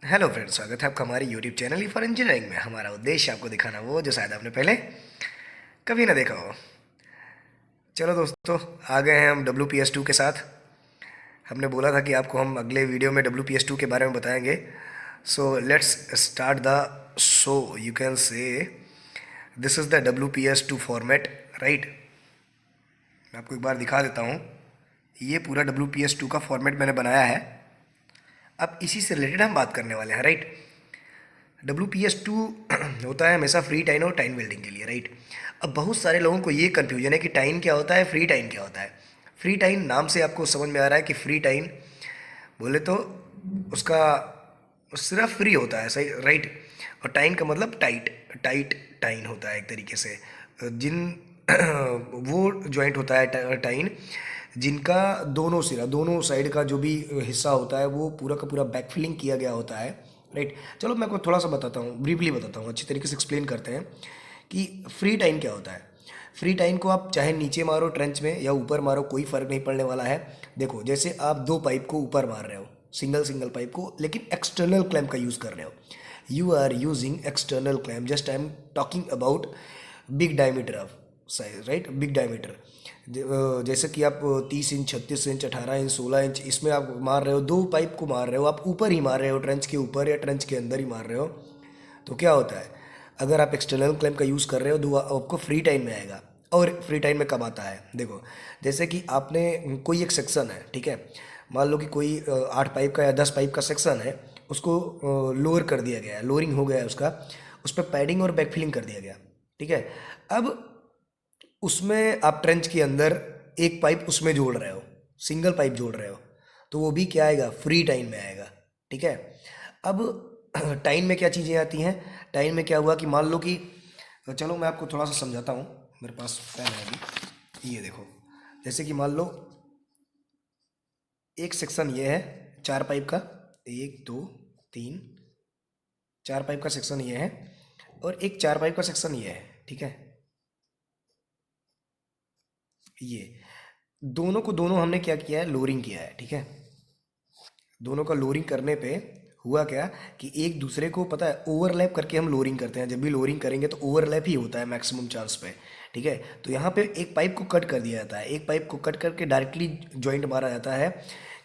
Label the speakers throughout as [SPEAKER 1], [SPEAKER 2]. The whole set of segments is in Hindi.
[SPEAKER 1] हेलो फ्रेंड्स, स्वागत है आपका हमारे यूट्यूब चैनल फॉर इंजीनियरिंग में। हमारा उद्देश्य आपको दिखाना वो जो शायद आपने पहले कभी ना देखा हो। चलो दोस्तों, आ गए हैं हम WPS2 के साथ। हमने बोला था कि आपको हम अगले वीडियो में WPS2 के बारे में बताएंगे। So let's start the show. You can say this is the WPS2 format, right. मैं आपको एक बार दिखा देता हूँ। ये पूरा WPS2 का फॉर्मेट मैंने बनाया है। अब इसी से रिलेटेड हम बात करने वाले हैं, राइट। WPS2 होता है हमेशा फ्री टाइम और टाइम वेल्डिंग के लिए, राइट। अब बहुत सारे लोगों को ये कन्फ्यूजन है कि टाइम क्या होता है, फ्री टाइम क्या होता है। फ्री टाइम नाम से आपको समझ में आ रहा है कि फ्री टाइम बोले तो उसका सिर्फ फ्री होता है, सही, राइट। और टाइम का मतलब टाइट टाइट टाइम होता है एक तरीके से। जिन वो जॉइंट होता है टाइन जिनका दोनों सिरा, दोनों साइड का जो भी हिस्सा होता है वो पूरा का पूरा बैकफिलिंग किया गया होता है, राइट। चलो मैं आपको थोड़ा सा बताता हूँ, ब्रीफली बताता हूँ, अच्छी तरीके से एक्सप्लेन करते हैं कि फ्री टाइम क्या होता है। फ्री टाइम को आप चाहे नीचे मारो ट्रेंच में या ऊपर मारो, कोई फ़र्क नहीं पड़ने वाला है। देखो, जैसे आप दो पाइप को ऊपर मार रहे हो, सिंगल सिंगल पाइप को, लेकिन एक्सटर्नल क्लैम्प का यूज़ कर रहे हो। You are using external clamp, just I am talking about big diameter of size, right. Big diameter जैसे कि आप 30 इंच, 36 इंच, 18 इंच, 16 इंच, इसमें आप मार रहे हो, दो पाइप को मार रहे हो, आप ऊपर ही मार रहे हो, ट्रेंच के ऊपर या ट्रेंच के अंदर ही मार रहे हो। तो क्या होता है, अगर आप एक्सटर्नल क्लैम्प का यूज़ कर रहे हो तो आपको फ्री टाइम में आएगा। और फ्री टाइम में कब आता है, देखो, जैसे कि आपने कोई एक सेक्शन है, ठीक है। मान लो कि कोई 8 पाइप का या 10 पाइप का सेक्शन है, उसको लोअर कर दिया गया है, लोअरिंग हो गया है उसका, उस पर पैडिंग और बैकफिलिंग कर दिया गया, ठीक है। अब उसमें आप ट्रेंच के अंदर एक पाइप उसमें जोड़ रहे हो, सिंगल पाइप जोड़ रहे हो, तो वो भी क्या आएगा, फ्री टाइम में आएगा, ठीक है। अब टाइम में क्या चीज़ें आती हैं, टाइम में क्या हुआ कि मान लो कि, चलो मैं आपको थोड़ा सा समझाता हूँ, मेरे पास पेन है अभी, ये देखो। जैसे कि मान लो एक सेक्शन ये है 4 पाइप का, 1 2 3, 4 पाइप का सेक्शन ये है, और एक 4 पाइप का सेक्शन ये है, ठीक है। ये दोनों को दोनों हमने क्या किया है, लोअरिंग किया है, ठीक है। दोनों का लोअरिंग करने पे हुआ क्या कि एक दूसरे को पता है, ओवरलैप करके हम लोअरिंग करते हैं। जब भी लोअरिंग करेंगे तो ओवरलैप ही होता है मैक्सिमम चांस पे, ठीक है। तो यहाँ पे एक पाइप को कट कर दिया जाता है, एक पाइप को कट करके डायरेक्टली जॉइंट मारा जाता है,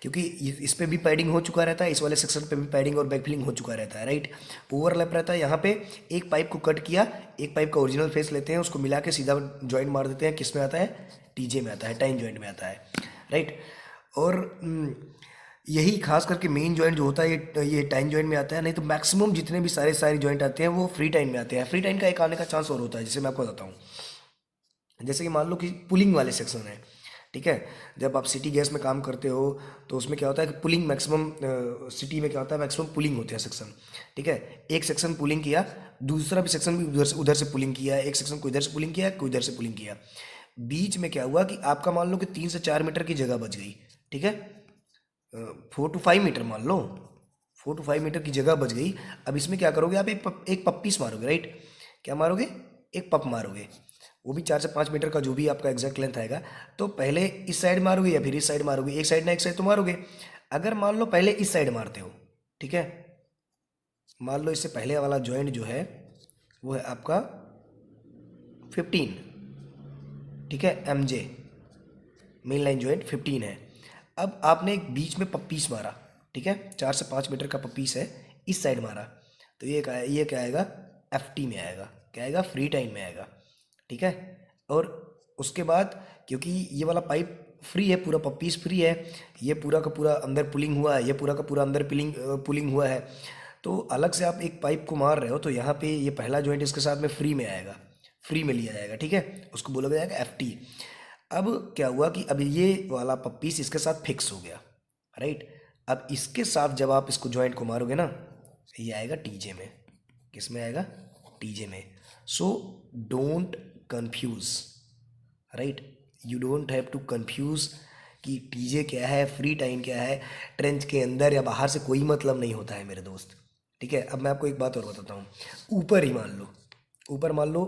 [SPEAKER 1] क्योंकि इस पे भी पैडिंग हो चुका रहता है, इस वाले सेक्शन पे भी पैडिंग और बैकफिलिंग हो चुका रहता है, राइट। ओवरलैप रहता है यहाँ पे। एक पाइप को कट किया, एक पाइप का ओरिजिनल फेस लेते हैं, उसको मिला के सीधा जॉइंट मार देते हैं, किस में आता है, TJ में आता है, टाइन जॉइंट में आता है, राइट। और यही खास करके मेन जॉइंट जो होता है ये टाइम जॉइंट में आता है। नहीं तो मैक्सिमम जितने भी सारे जॉइंट आते हैं वो फ्री टाइम में आते हैं। फ्री टाइम का एक आने का चांस और होता है, जैसे मैं आपको बताता हूँ। जैसे कि मान लो कि पुलिंग वाले सेक्शन है, ठीक है। जब आप सिटी गैस में काम करते हो तो उसमें क्या होता है कि पुलिंग मैक्सिमम, सिटी में क्या होता है, मैक्सिमम पुलिंग होते हैं सेक्शन, ठीक है। एक सेक्शन पुलिंग किया, दूसरा भी सेक्शन भी उधर से पुलिंग किया, एक सेक्शन को इधर से पुलिंग किया, कोई इधर से पुलिंग किया। बीच में क्या हुआ कि आपका मान लो कि 3 से 4 मीटर की जगह बच गई, ठीक है। 4 to 5 मीटर मान लो, 4 to 5 मीटर की जगह बच गई। अब इसमें क्या करोगे आप, एक पप्पीस मारोगे, राइट। क्या मारोगे, एक पप मारोगे। वो भी 4 से 5 मीटर का जो भी आपका एग्जैक्ट लेंथ आएगा। तो पहले इस साइड मारोगे या फिर इस साइड मारोगे, एक साइड ना एक साइड तो मारोगे। अगर मान लो पहले इस साइड मारते हो, ठीक है। मान लो इससे पहले वाला जॉइंट जो है वो है आपका 15, ठीक है, MJ, मेन लाइन जॉइंट 15 है। अब आपने एक बीच में पप्पीस मारा, ठीक है, 4 से 5 मीटर का पप्पीस है, इस साइड मारा, तो ये क्या आएगा, FT में आएगा, क्या आएगा, फ्री टाइम में आएगा, ठीक है। और उसके बाद क्योंकि ये वाला पाइप फ्री है, पूरा पप्पीस फ्री है, ये पूरा का पूरा अंदर पुलिंग हुआ है, ये पूरा का पूरा अंदर पुलिंग हुआ है, तो अलग से आप एक पाइप को मार रहे हो, तो यहाँ पे ये पहला जॉइंट इसके साथ में फ्री में आएगा, फ्री में लिया जाएगा, ठीक है। उसको बोला जाएगा FT। अब क्या हुआ कि अब ये वाला पीस इसके साथ फिक्स हो गया, राइट। अब इसके साथ जब आप इसको जॉइंट को मारोगे ना, ये आएगा TJ में, किस में आएगा, TJ में। So don't confuse, right. You don't have to confuse कि TJ क्या है, फ्री टाइम क्या है, ट्रेंच के अंदर या बाहर से कोई मतलब नहीं होता है मेरे दोस्त, ठीक है। अब मैं आपको एक बात और बताता हूँ। ऊपर ही मान लो, ऊपर मान लो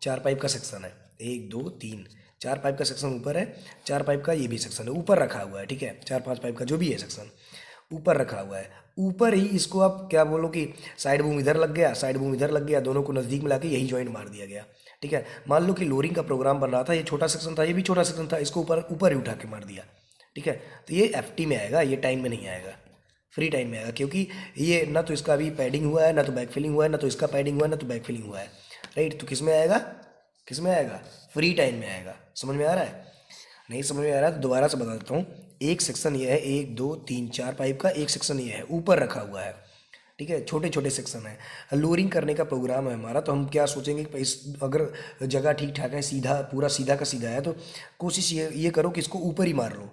[SPEAKER 1] 4 पाइप का सेक्शन है, 1 2 3, 4 पाइप का सेक्शन ऊपर है, 4 पाइप का ये भी सेक्शन है ऊपर रखा हुआ है, ठीक है। 4 5 पाइप का जो भी है सेक्शन ऊपर रखा हुआ है, ऊपर ही इसको आप क्या बोलो कि साइड बूम इधर लग गया, साइड बूम इधर लग गया, दोनों को नज़दीक मिला के यही जॉइंट मार दिया गया। ठीक है, मान लो कि लोरिंग का प्रोग्राम बन रहा था, ये छोटा सेक्शन था, ये भी छोटा सेक्शन था, इसको ऊपर ऊपर ही उठा के मार दिया। ठीक है, तो ये एफ में आएगा, ये टाइम में नहीं आएगा, फ्री टाइम में आएगा, क्योंकि ये ना तो इसका अभी पैडिंग हुआ है, ना तो बैक फिलिंग हुआ है, ना तो इसका पैडिंग हुआ है, ना तो बैक फिलिंग हुआ है। राइट, तो किस में आएगा, किस में आएगा, फ्री टाइम में आएगा। समझ में आ रहा है? नहीं समझ में आ रहा है तो दोबारा से बता देता हूँ। एक सेक्शन ये है, 1 2 3 4 पाइप का, एक सेक्शन ये है ऊपर रखा हुआ है। ठीक है, छोटे छोटे सेक्शन है, लोरिंग करने का प्रोग्राम है हमारा, तो हम क्या सोचेंगे कि इस अगर जगह ठीक ठाक है, सीधा पूरा सीधा का सीधा है, तो कोशिश ये करो कि इसको ऊपर ही मार लो।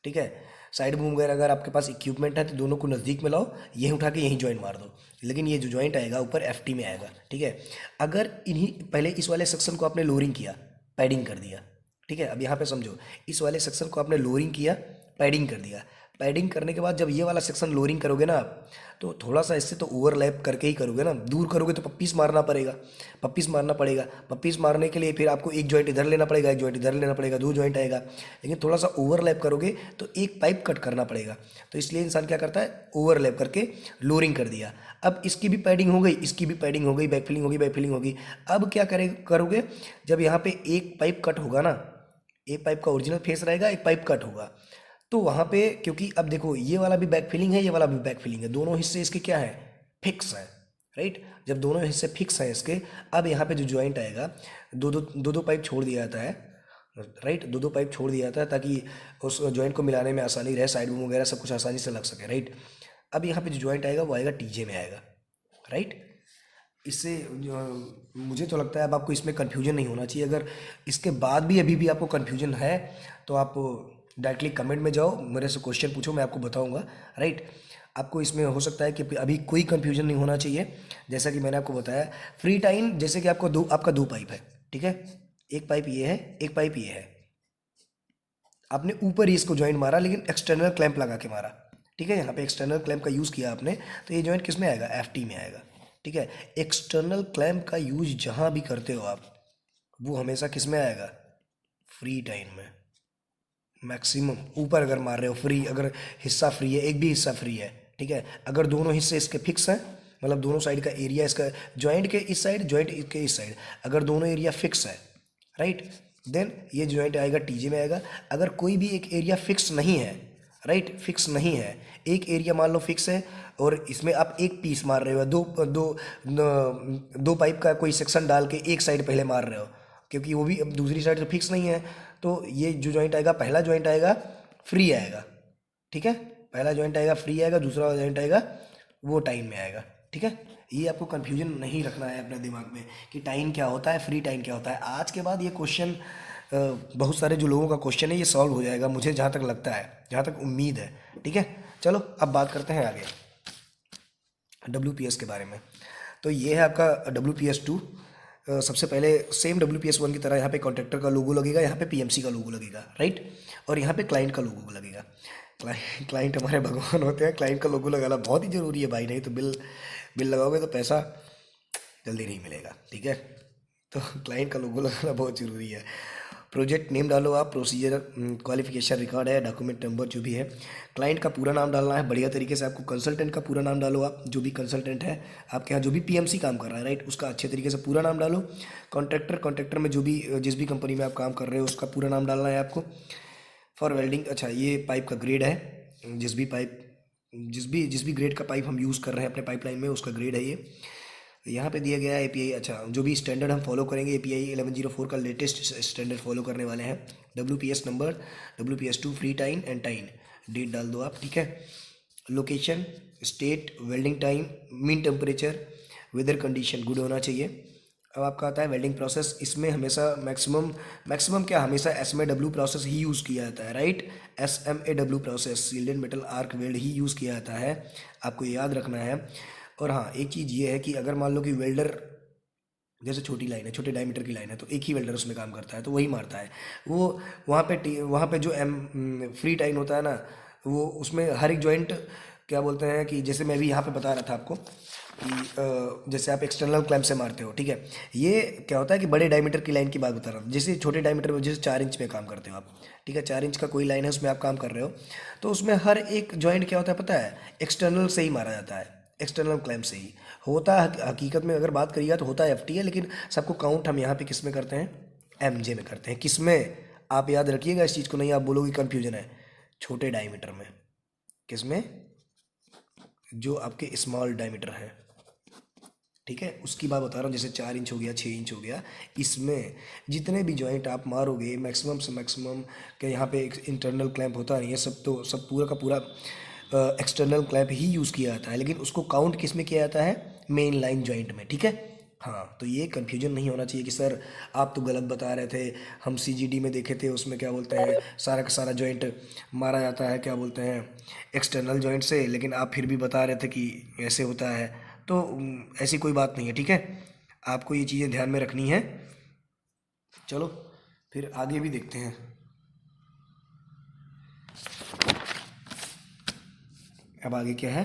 [SPEAKER 1] ठीक है, साइड बूम वगैरह अगर आपके पास इक्विपमेंट है तो दोनों को नज़दीक में लाओ, यहीं उठा के यहीं ज्वाइंट मार दो, लेकिन ये जो ज्वाइंट आएगा ऊपर एफ में आएगा। ठीक है, अगर इन्हीं पहले इस वाले सेक्शन को आपने लोरिंग किया, पैडिंग कर दिया। ठीक है, अब यहाँ पे समझो, इस वाले सेक्शन को आपने लोरिंग किया, पैडिंग कर दिया, पैडिंग करने के बाद जब ये वाला सेक्शन लोरिंग करोगे ना आप, तो थोड़ा सा इससे तो ओवरलैप करके ही करोगे ना, दूर करोगे तो पप्पीस मारना पड़ेगा, पप्पीस मारना पड़ेगा। पप्पीस मारने के लिए फिर आपको एक जॉइंट इधर लेना पड़ेगा, एक जॉइंट इधर लेना पड़ेगा, 2 जॉइंट आएगा, लेकिन थोड़ा सा ओवरलैप करोगे तो एक पाइप कट करना पड़ेगा। तो इसलिए इंसान क्या करता है, ओवरलैप करके लोरिंग कर दिया। अब इसकी भी पैडिंग हो गई, इसकी भी पैडिंग हो गई, बैक फिलिंग होगी, बैक फिलिंग होगी। अब क्या करोगे, जब यहाँ पे एक पाइप कट होगा ना, एक पाइप का ओरिजिनल फेस रहेगा, एक पाइप कट होगा, तो वहाँ पे क्योंकि अब देखो ये वाला भी बैक फिलिंग है, ये वाला भी बैक फिलिंग है, दोनों हिस्से इसके क्या है, फिक्स है। राइट, जब दोनों हिस्से फिक्स हैं इसके, अब यहाँ पे जो ज्वाइंट आएगा, दो दो पाइप छोड़ दिया जाता है। राइट, दो पाइप छोड़ दिया जाता है ताकि उस ज्वाइंट को मिलाने में आसानी रहे, साइड बूम वगैरह सब कुछ आसानी से लग सके। राइट, अब यहाँ पे जो ज्वाइंट आएगा वो आएगा टीजे में आएगा। राइट, इससे मुझे तो लगता है अब आपको इसमें कन्फ्यूजन नहीं होना चाहिए। अगर इसके बाद भी अभी भी आपको कन्फ्यूजन है तो आप डायरेक्टली कमेंट में जाओ, मेरे से क्वेश्चन पूछो, मैं आपको बताऊंगा। राइट, आपको इसमें हो सकता है कि अभी कोई कन्फ्यूजन नहीं होना चाहिए। जैसा कि मैंने आपको बताया, फ्री टाइम जैसे कि आपका दो पाइप है। ठीक है, एक पाइप ये है, एक पाइप ये है, आपने ऊपर ही इसको ज्वाइंट मारा, लेकिन एक्सटर्नल क्लैंप लगा के मारा। ठीक है, यहाँ पे एक्सटर्नल क्लैंप का यूज़ किया आपने, तो ये ज्वाइंट किस में आएगा, एफ में आएगा। ठीक है, एक्सटर्नल क्लैंप का यूज जहाँ भी करते हो आप, वो हमेशा किस में आएगा, फ्री टाइम में। मैक्सिमम ऊपर अगर मार रहे हो, फ्री अगर हिस्सा फ्री है, एक भी हिस्सा फ्री है। ठीक है, अगर दोनों हिस्से इसके फिक्स हैं, मतलब दोनों साइड का एरिया इसका, जॉइंट के इस साइड, जॉइंट के इस साइड, अगर दोनों एरिया फिक्स है, राइट, देन ये जॉइंट आएगा टीजे में आएगा। अगर कोई भी एक एरिया फिक्स नहीं है, राइट, फिक्स नहीं है, एक एरिया मान लो फिक्स है और इसमें आप एक पीस मार रहे हो, दो पाइप का कोई सेक्शन डाल के एक साइड पहले मार रहे हो, क्योंकि वो भी अब दूसरी साइड तो फिक्स नहीं है, तो ये जो जॉइंट आएगा, पहला जॉइंट आएगा फ्री आएगा। ठीक है, पहला जॉइंट आएगा फ्री आएगा, दूसरा जॉइंट आएगा वो टाइम में आएगा। ठीक है, ये आपको कंफ्यूजन नहीं रखना है अपने दिमाग में कि टाइम क्या होता है, फ्री टाइम क्या होता है। आज के बाद ये क्वेश्चन बहुत सारे जो लोगों का क्वेश्चन है ये सॉल्व हो जाएगा, मुझे जहाँ तक लगता है, जहाँ तक उम्मीद है। ठीक है, चलो अब बात करते हैं आगे WPS के बारे में। तो ये है आपका WPS2। सबसे पहले सेम WPS1 की तरह यहाँ पे कॉन्ट्रैक्टर का लोगो लगेगा, यहाँ पे PMC का लोगो लगेगा। राइट, और यहाँ पे क्लाइंट का लोगो लगेगा। क्लाइंट हमारे भगवान होते हैं, क्लाइंट का लोगो लगाना बहुत ही ज़रूरी है भाई, नहीं तो बिल लगाओगे तो पैसा जल्दी नहीं मिलेगा। ठीक है, तो क्लाइंट का लोगो लगाना बहुत ज़रूरी है। प्रोजेक्ट नेम डालो आप, प्रोसीजर, क्वालिफिकेशन रिकॉर्ड है, डॉक्यूमेंट नंबर जो भी है, क्लाइंट का पूरा नाम डालना है बढ़िया तरीके से आपको, कंसल्टेंट का पूरा नाम डालो आप, जो भी कंसल्टेंट है आपके यहाँ, जो भी PMC काम कर रहा है, राइट, उसका अच्छे तरीके से पूरा नाम डालो। कॉन्ट्रैक्टर में जो भी जिस भी कंपनी में आप काम कर रहे हो उसका पूरा नाम डालना है आपको। फॉर वेल्डिंग, अच्छा ये पाइप का ग्रेड है, जिस भी ग्रेड का पाइप हम यूज़ कर रहे हैं अपने पाइपलाइन में उसका ग्रेड है ये। यहाँ पे दिया गया है API, अच्छा जो भी स्टैंडर्ड हम फॉलो करेंगे, API 1104 का लेटेस्ट स्टैंडर्ड फॉलो करने वाले हैं। WPS number, WPS2 free time and time, date डाल दो आप। ठीक है, location, state, welding time, mean temperature, weather condition good होना चाहिए। अब आपका आता है वेल्डिंग प्रोसेस, इसमें हमेशा मैक्सिमम क्या, हमेशा SMAW प्रोसेस ही यूज़ किया जाता है। Right, SMAW process, shielded metal arc weld ही यूज़ किया जाता है, आपको याद रखना है। और हाँ, एक चीज़ ये है कि अगर मान लो कि वेल्डर जैसे छोटी लाइन है, छोटे डायमीटर की लाइन है, तो एक ही वेल्डर उसमें काम करता है तो वही मारता है वो। वहाँ पे जो फ्री टाइम होता है ना, वो उसमें हर एक जॉइंट क्या बोलते हैं कि जैसे मैं भी यहाँ पे बता रहा था आपको कि जैसे आप एक्सटर्नल क्लैंप से मारते हो, ठीक है। ये क्या होता है कि बड़े डायमीटर की लाइन की बात बता रहा हूँ, जैसे छोटे डायमीटर में जैसे 4 इंच में काम करते हो आप, ठीक है। 4 इंच का कोई लाइन है, उसमें आप काम कर रहे हो, तो उसमें हर एक जॉइंट क्या होता है पता है, एक्सटर्नल से ही मारा जाता है, एक्सटर्नल क्लैंप से ही होता है। हकीकत में अगर बात करिएगा तो होता है FT है, लेकिन सबको काउंट हम यहाँ पे किस में करते हैं, MJ में करते हैं। किस में, आप याद रखिएगा इस चीज़ को, नहीं आप बोलोगे कन्फ्यूजन है, छोटे डायमीटर में। किस में, जो आपके स्मॉल डायमीटर है, ठीक है, उसकी बात बता रहा हूँ। जैसे 4 इंच हो गया, 6 इंच हो गया, इसमें जितने भी जॉइंट आप मारोगे मैक्सिमम से मैक्सिमम के यहाँ पे एक इंटरनल क्लैंप होता नहीं है, सब तो सब पूरा का पूरा एक्सटर्नल क्लैंप ही यूज़ किया जाता है, लेकिन उसको काउंट किस में किया जाता है, मेन लाइन जॉइंट में, ठीक है। हाँ, तो ये कन्फ्यूजन नहीं होना चाहिए कि सर आप तो गलत बता रहे थे, हम CGD में देखे थे, उसमें क्या बोलते हैं सारा का सारा जॉइंट मारा जाता है, क्या बोलते हैं एक्सटर्नल जॉइंट से, लेकिन आप फिर भी बता रहे थे कि ऐसे होता है। तो ऐसी कोई बात नहीं है, ठीक है। आपको ये चीज़ें ध्यान में रखनी है। चलो फिर आगे भी देखते हैं। अब आगे क्या है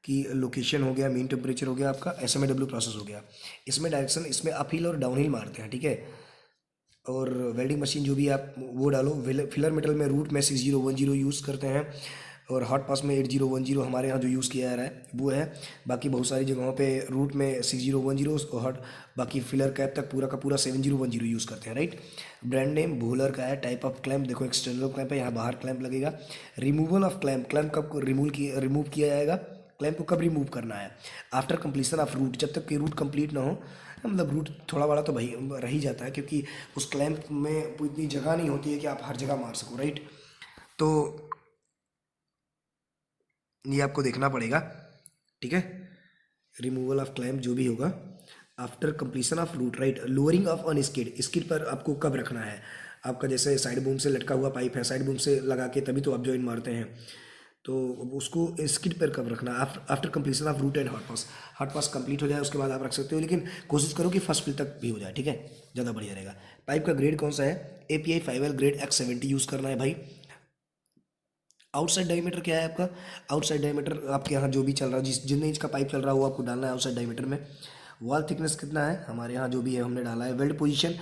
[SPEAKER 1] कि लोकेशन हो गया, मीन टेम्परेचर हो गया, आपका SMAW प्रोसेस हो गया। इसमें डायरेक्शन, इसमें अपहिल और डाउनहिल मारते हैं, ठीक है। और वेल्डिंग मशीन जो भी आप वो डालो, फिलर मेटल में रूट में 6010 यूज़ करते हैं, और हॉट पास में 8010 हमारे यहाँ जो यूज़ किया जा रहा है वो है। बाकी बहुत सारी जगहों पे रूट में 6010 और हॉट, बाकी फिलर कैप तक पूरा का पूरा 7010 यूज़ करते हैं, राइट। ब्रांड नेम भूलर का है। टाइप ऑफ क्लैंप देखो, एक्सटर्नल क्लैंप है, यहाँ बाहर क्लैंप लगेगा। रिमूवल ऑफ क्लैंप, क्लैंप कब रिमूव किया जाएगा, क्लैंप को कब रिमूव करना है, आफ्टर कंप्लीशन ऑफ रूट, जब तक कि रूट कंप्लीट ना हो। मतलब रूट थोड़ा बड़ा तो भाई रह ही जाता है, क्योंकि उस क्लैंप में इतनी जगह नहीं होती है कि आप हर जगह मार सको, राइट। तो ये आपको देखना पड़ेगा, ठीक है। रिमूवल ऑफ क्लैंप जो भी होगा after completion of root, right. Lowering of on skid, skid पर आपको कब रखना है, आपका जैसे साइड बूम से लटका हुआ पाइप है, साइड बूम से लगा के तभी तो आप जॉइन मारते हैं, तो उसको स्किड पर कब रखना है, after completion of root and hot pass. Hot pass complete हो जाए उसके बाद आप रख सकते हो, लेकिन कोशिश करो कि फर्स्ट फिल तक भी हो जाए, ठीक है, ज़्यादा बढ़िया रहेगा। पाइप का ग्रेड कौन सा है, API 5L grade X70 use करना है भाई। आउटसाइड डायमीटर क्या है आपका, आउटसाइड डायमीटर आपके यहाँ जो भी चल रहा है, जितने इंच का पाइप चल रहा है वो आपको डालना है आउटसाइड डायमीटर में। वॉल थिकनेस कितना है, हमारे यहाँ जो भी है हमने डाला है। वेल्ड पोजीशन,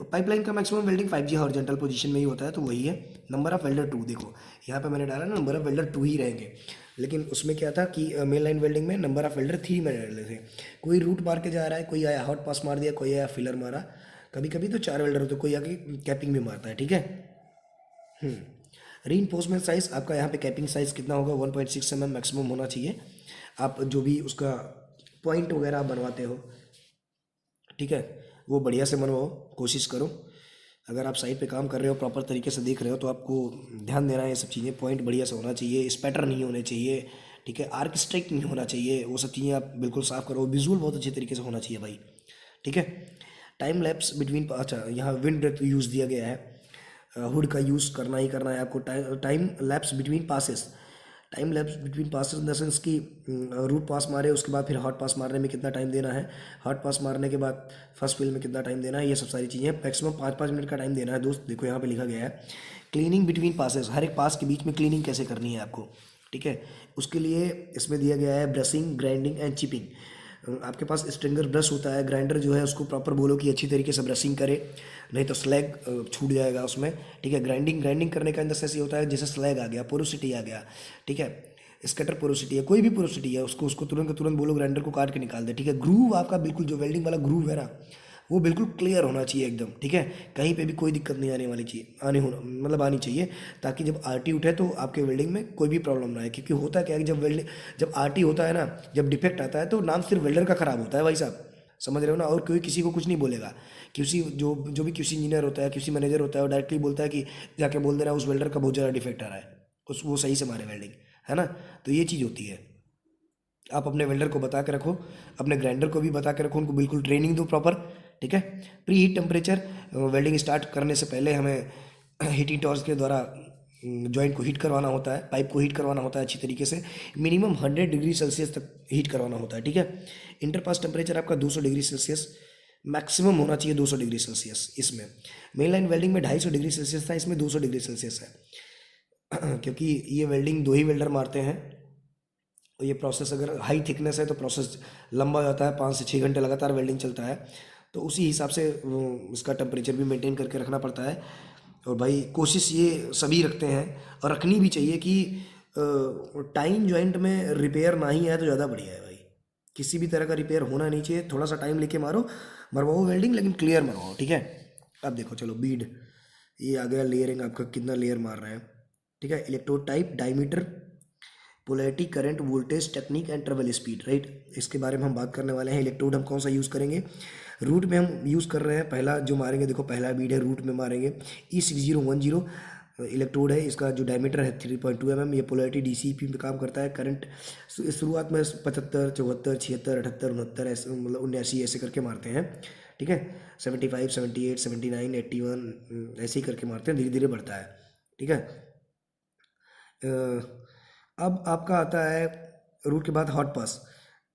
[SPEAKER 1] पाइपलाइन का maximum welding 5G horizontal position में ही होता है, तो वही है। नंबर ऑफ वेल्डर 2, देखो यहाँ पे मैंने डाला ना, नंबर ऑफ वेल्डर 2 ही रहेंगे, लेकिन उसमें क्या था कि मेन लाइन वेल्डिंग में नंबर ऑफ वेल्डर 3 मैंने डाले थे। कोई रूट मार के जा रहा है, कोई आया हॉट पास मार दिया, कोई आया फिलर मारा, कभी कभी तो 4 वेल्डर होते, कोई आके कैपिंग भी मारता है, ठीक है। रीइंफोर्समेंट साइज आपका यहाँ पे कैपिंग साइज कितना होगा, 1.6 mm मैक्सिमम होना चाहिए। आप जो भी उसका पॉइंट वगैरह आप बनवाते हो, ठीक है, वो बढ़िया से बनवाओ, कोशिश करो। अगर आप साइट पे काम कर रहे हो, प्रॉपर तरीके से देख रहे हो, तो आपको ध्यान देना है ये सब चीज़ें। पॉइंट बढ़िया से होना चाहिए, स्पैटर नहीं होने चाहिए, ठीक है, आर्क स्ट्राइक नहीं होना चाहिए, वो सब चीज़ें आप बिल्कुल साफ करो। विजुअल बहुत अच्छे तरीके से होना चाहिए भाई, ठीक है। टाइम लैप्स बिटवीन, अच्छा यहाँ विंड ब्रेथ यूज़ दिया गया है, हुड का यूज़ करना ही करना है आपको। Time lapse between passes, time lapse between passes in the sense कि रूट पास मारे उसके बाद फिर हॉट पास मारने में कितना टाइम देना है, हॉट पास मारने के बाद फर्स्ट फिल में कितना टाइम देना है, ये सब सारी चीज़ें। मैक्सिमम 5-5 मिनट का टाइम देना है दोस्त, देखो यहाँ पे लिखा गया है। क्लीनिंग बिटवीन पासेस, हर एक पास के बीच में क्लीनिंग कैसे करनी है आपको, ठीक है। उसके लिए इसमें दिया गया है ब्रशिंग, ग्राइंडिंग एंड चिपिंग। आपके पास स्ट्रिंगर ब्रश होता है, ग्राइंडर जो है उसको प्रॉपर बोलो कि अच्छी तरीके से ब्रशिंग करे, नहीं तो स्लैग छूट जाएगा उसमें, ठीक है। ग्राइंडिंग, ग्राइंडिंग करने का अंदर से होता है जैसे स्लैग आ गया, पोरोसिटी आ गया, ठीक है, स्कैटर पोरोसिटी है, कोई भी पोरोसिटी है, उसको उसको तुरंत का तुरंत बोलो ग्राइंडर को काट के निकाल दे, ठीक है। ग्रूव आपका बिल्कुल जो वेल्डिंग वाला ग्रूव है ना, वो बिल्कुल क्लियर होना चाहिए एकदम, ठीक है। कहीं पे भी कोई दिक्कत नहीं आने वाली चाहिए, आनी चाहिए, ताकि जब आरटी उठे तो आपके वेल्डिंग में कोई भी प्रॉब्लम ना आए। क्योंकि होता क्या है कि जब आरटी होता है ना, जब डिफेक्ट आता है तो नाम सिर्फ वेल्डर का खराब होता है भाई साहब, समझ रहे हो ना। और कोई किसी को कुछ नहीं बोलेगा, क्यूसी जो जो भी क्यूसी इंजीनियर होता है, क्यूसी मैनेजर होता है, वो डायरेक्टली बोलता है कि जाके बोल देना उस वेल्डर का बहुत ज़्यादा डिफेक्ट आ रहा है, उस वो सही से मारे वेल्डिंग, है ना। तो ये चीज़ होती है, आप अपने वेल्डर को बता के रखो, अपने ग्राइंडर को भी बता के रखो, उनको बिल्कुल ट्रेनिंग दो प्रॉपर, ठीक है। Pre heat temperature, welding start करने से पहले हमें हीटिंग टॉर्च के द्वारा जॉइंट को हीट करवाना होता है, पाइप को हीट करवाना होता है अच्छी तरीके से, मिनिमम 100 डिग्री सेल्सियस तक हीट करवाना होता है, ठीक है। इंटरपास टेम्परेचर आपका 200 डिग्री सेल्सियस मैक्सिमम होना चाहिए, 200 डिग्री सेल्सियस। इसमें मेन लाइन वेल्डिंग में 250 डिग्री सेल्सियस था, इसमें 200 डिग्री सेल्सियस है। क्योंकि ये वेल्डिंग 2 ही वेल्डर मारते हैं। और ये प्रोसेस अगर हाई थिकनेस है तो प्रोसेस लंबा हो जाता है, 5 से 6 घंटे लगातार वेल्डिंग चलता है। तो उसी हिसाब से इसका टेम्परेचर भी मेंटेन करके रखना पड़ता है। और भाई कोशिश ये सभी रखते हैं और रखनी भी चाहिए कि टाइम जॉइंट में रिपेयर ना ही आए तो ज़्यादा बढ़िया है भाई। किसी भी तरह का रिपेयर होना नहीं चाहिए, थोड़ा सा टाइम लेके मारो, मरवाओ वेल्डिंग, लेकिन क्लियर मरवाओ, ठीक है। अब देखो चलो बीड, ये आ गया लेयरिंग, आपका कितना लेयर मार रहा है, ठीक है। Electrode type, diameter, polarity, current, voltage, technique and travel speed, right. इसके बारे में हम बात करने वाले हैं। इलेक्ट्रोड हम कौन सा यूज़ करेंगे, रूट में हम यूज़ कर रहे हैं। पहला जो मारेंगे, देखो पहला बीड है, रूट में मारेंगे। E6010 इलेक्ट्रोड है, इसका जो डायमीटर है 3.2 mm। ये पोलैरिटी DCP में काम करता है। करंट शुरुआत में 75, 74, 76, 78, 69 ऐसे, मतलब 79 ऐसे करके मारते हैं, ठीक है। 75, 78, 79, 81 ऐसे ही करके मारते हैं, धीरे धीरे बढ़ता है, ठीक है। अब आपका आता है रूट के बाद हॉट पास,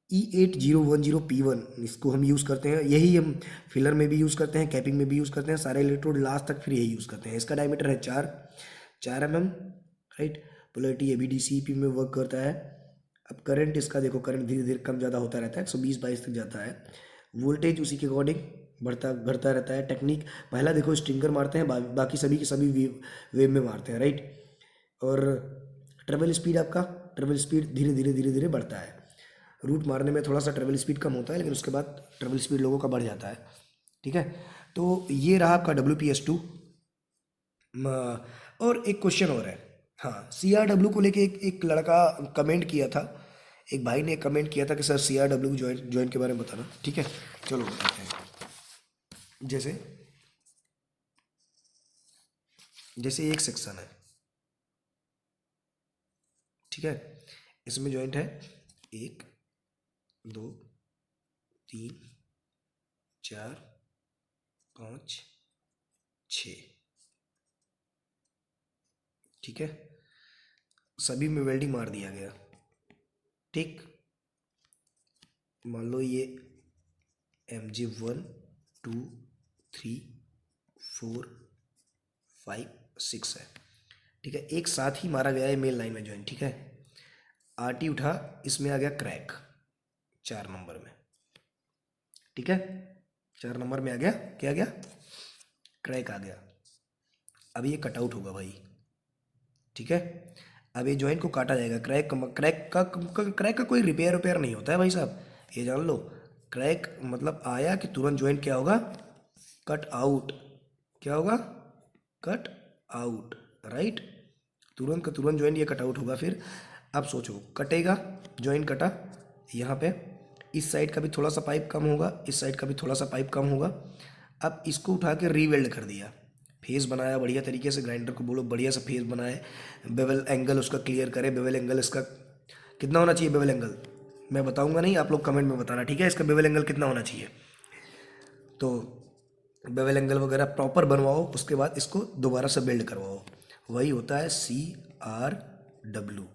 [SPEAKER 1] E8010P1, इसको हम यूज़ करते हैं। यही हम फिलर में भी यूज़ करते हैं, कैपिंग में भी यूज़ करते हैं, सारे इलेक्ट्रोड लास्ट तक फिर यही यूज़ करते हैं। इसका डायमीटर है 4 mm, राइट। पोलैरिटी ABDCP में वर्क करता है। अब करंट इसका देखो, करंट धीरे धीरे कम ज़्यादा होता रहता है, 120-22 तक जाता है। वोल्टेज उसी के अकॉर्डिंग बढ़ता बढ़ता रहता है। टेक्निक, पहला देखो स्ट्रिंगर मारते हैं, बाकी सभी के सभी वेव में मारते हैं, राइट। और ट्रेवल स्पीड, आपका ट्रेवल स्पीड धीरे धीरे धीरे धीरे बढ़ता है। रूट मारने में थोड़ा सा ट्रेवल स्पीड कम होता है, लेकिन उसके बाद ट्रेवल स्पीड लोगों का बढ़ जाता है, ठीक है। तो ये रहा आपका WPS2। और एक क्वेश्चन और है, हाँ, CRW को लेके एक लड़का कमेंट किया था, एक भाई ने कमेंट किया था कि सर CRW जॉइंट के बारे में बताना, ठीक है। चलो बताते हैं। जैसे एक सेक्शन है, ठीक है, इसमें जॉइंट है 1, 2, 3, 4, 5, 6, ठीक है। सभी में वेल्डिंग मार दिया गया, ठीक। मान लो ये MG 1, 2, 3, 4, 5, 6 है, ठीक है। एक साथ ही मारा गया है मेल लाइन में जॉइंट, ठीक है। RT उठा, इसमें आ गया क्रैक 4 नंबर में, ठीक है। 4 नंबर में आ गया, क्या आ गया, क्रैक आ गया। अब ये कटआउट होगा भाई, ठीक है। अब ये जॉइंट को काटा जाएगा। क्रैक का कोई रिपेयर नहीं होता है भाई साहब, ये जान लो। क्रैक मतलब आया कि तुरंत जॉइंट क्या होगा, कट आउट। क्या होगा, कट आउट, राइट। तुरंत का तुरंत जॉइंट ये कट आउट होगा। फिर अब सोचो, कटेगा, जॉइंट कटा, यहाँ पे इस साइड का भी थोड़ा सा पाइप कम होगा, इस साइड का भी थोड़ा सा पाइप कम होगा। अब इसको उठा के रीवेल्ड कर दिया, फेस बनाया बढ़िया तरीके से, ग्राइंडर को बोलो बढ़िया सा फेस बनाए, बेवल एंगल उसका क्लियर करे। बेवल एंगल इसका कितना होना चाहिए, बेवल एंगल मैं बताऊंगा नहीं, आप लोग कमेंट में बताना, ठीक है। इसका बेवल एंगल कितना होना चाहिए, तो बेवल एंगल वगैरह प्रॉपर बनवाओ, उसके बाद इसको दोबारा से बिल्ड करवाओ। वही होता है CRW,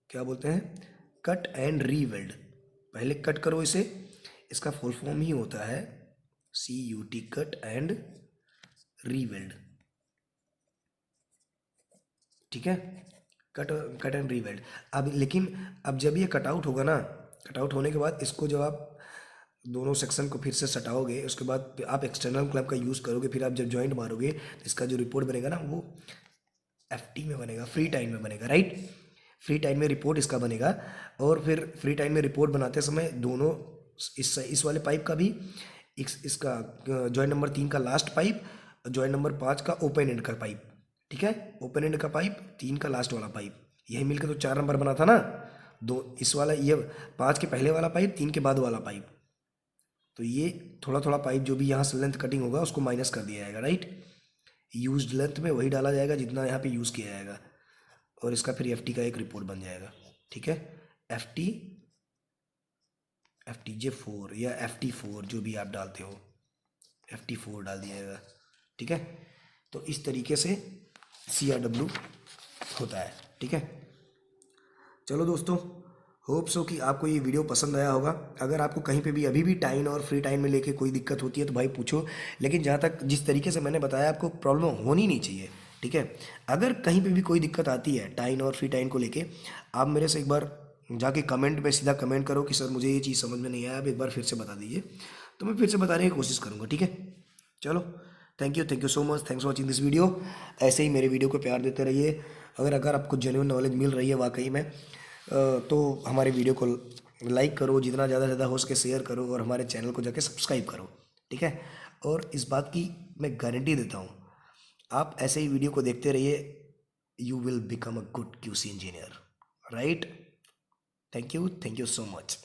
[SPEAKER 1] क्या बोलते हैं, कट एंड रीवेल्ड। पहले कट करो इसे, इसका फुल फॉर्म ही होता है CUT, कट एंड रीवेल्ड, ठीक है। Cut and reweld. अब लेकिन अब जब ये कटआउट होगा ना, कटआउट होने के बाद इसको जब आप दोनों सेक्शन को फिर से सटाओगे, उसके बाद आप एक्सटर्नल क्लैंप का यूज़ करोगे, फिर आप जब जॉइंट मारोगे तो इसका जो रिपोर्ट बनेगा ना, वो FT में बनेगा, फ्री टाइम में बनेगा, राइट। फ्री टाइम में रिपोर्ट इसका बनेगा। और फिर फ्री टाइम में रिपोर्ट बनाते समय दोनों, इस वाले पाइप का भी, इसका जॉइंट नंबर 3 का लास्ट पाइप, जॉइंट नंबर 5 का ओपन एंड का पाइप, ठीक है। ओपन एंड का पाइप, 3 का लास्ट वाला पाइप, यही मिलकर तो 4 नंबर बना था ना। दो इस वाला, ये 5 के पहले वाला पाइप, 3 के बाद वाला पाइप, तो ये थोड़ा थोड़ा पाइप जो भी यहाँ से लेंथ कटिंग होगा उसको माइनस कर दिया जाएगा, राइट। यूज्ड लेंथ में वही डाला जाएगा जितना यहाँ पे यूज़ किया जाएगा, और इसका फिर FT का एक रिपोर्ट बन जाएगा, ठीक है। FT, FTJ4 या FT4 जो भी आप डालते हो, FT4 डाल दिया जाएगा, ठीक है। तो इस तरीके से CRW होता है, ठीक है। चलो दोस्तों, होप सो कि आपको ये वीडियो पसंद आया होगा। अगर आपको कहीं पे भी अभी भी टाइम और फ्री टाइम में लेके कोई दिक्कत होती है तो भाई पूछो, लेकिन जहाँ तक जिस तरीके से मैंने बताया, आपको प्रॉब्लम होनी नहीं चाहिए, ठीक है। अगर कहीं पे भी कोई दिक्कत आती है टाइन और फ्री टाइन को लेके, आप मेरे से एक बार जाके कमेंट में सीधा कमेंट करो कि सर मुझे ये चीज़ समझ में नहीं आया, आप एक बार फिर से बता दीजिए, तो मैं फिर से बताने की कोशिश करूँगा, ठीक है। चलो, thank you so much, thanks for watching this video. ऐसे ही मेरे वीडियो को प्यार देते रहिए। अगर अगर आपको जेन्युइन नॉलेज मिल रही है वाकई में, तो हमारे वीडियो को लाइक करो, जितना ज़्यादा से ज़्यादा हो सके शेयर करो, और हमारे चैनल को जाके सब्सक्राइब करो, ठीक है। और इस बात की मैं गारंटी देता हूँ, आप ऐसे ही वीडियो को देखते रहिए, you will become a good QC engineer, right. Thank you so much,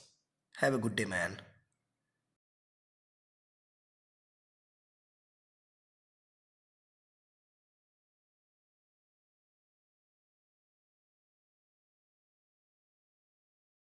[SPEAKER 1] have a good day man.